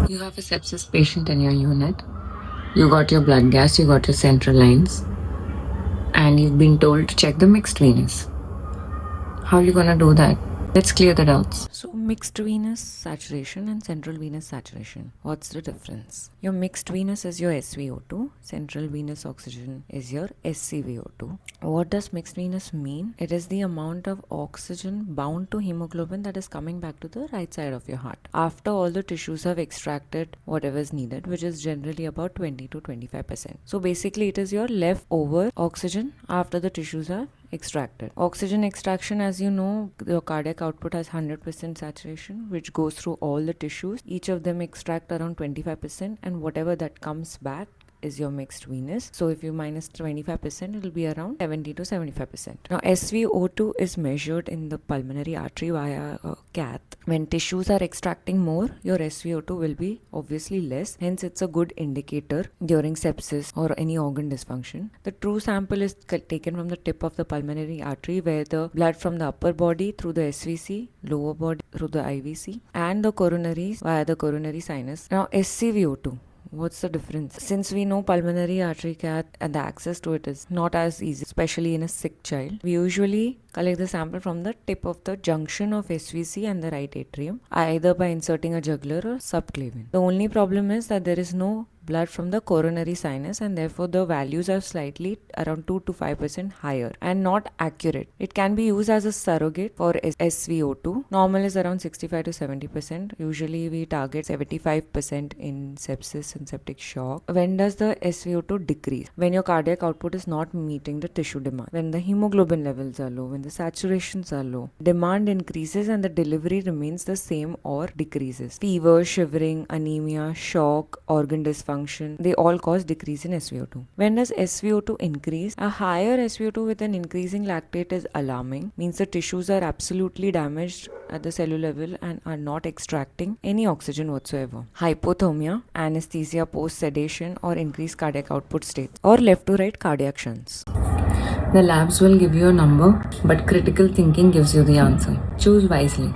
You have a sepsis patient in your unit. You got your blood gas, you got your central lines, and you've been told to check the mixed venous. How are you gonna do that? Let's clear the doubts. So mixed venous saturation and central venous saturation. What's the difference? Your mixed venous is your SVO2, central venous oxygen is your SCVO2. What does mixed venous mean? It is the amount of oxygen bound to hemoglobin that is coming back to the right side of your heart after all the tissues have extracted whatever is needed, which is generally about 20 to 25%. So basically it is your leftover oxygen after the tissues are extracted. Oxygen extraction, as you know, your cardiac output has 100% saturation, which goes through all the tissues. Each of them extract around 25%, and whatever that comes back is your mixed venous. So if you minus 25%, it will be around 70 to 75%. Now SVO2 is measured in the pulmonary artery via a cath. When tissues are extracting more, your SVO2 will be obviously less. Hence it's a good indicator during sepsis or any organ dysfunction. The true sample is taken from the tip of the pulmonary artery, where the blood from the upper body through the SVC, lower body through the IVC, and the coronaries via the coronary sinus. Now SCVO2. What's the difference? Since we know pulmonary artery cath and the access to it is not as easy, especially in a sick child, we usually collect the sample from the tip of the junction of SVC and the right atrium, either by inserting a jugular or subclavian. The only problem is that there is no blood from the coronary sinus, and therefore the values are slightly around 2 to 5% higher and not accurate. It can be used as a surrogate for SVO2. Normal is around 65 to 70%. Usually we target 75% in sepsis and septic shock. When does the SVO2 decrease? When your cardiac output is not meeting the tissue demand. When the hemoglobin levels are low, when the saturations are low, demand increases and the delivery remains the same or decreases. Fever, shivering, anemia, shock, organ dysfunction, they all cause decrease in SVO2. When does SVO2 increase? A higher SVO2 with an increasing lactate is alarming, means the tissues are absolutely damaged at the cellular level and are not extracting any oxygen whatsoever. Hypothermia, anesthesia post sedation, or increased cardiac output states, or left to right cardiac shunts. The labs will give you a number, but critical thinking gives you the answer. Choose wisely.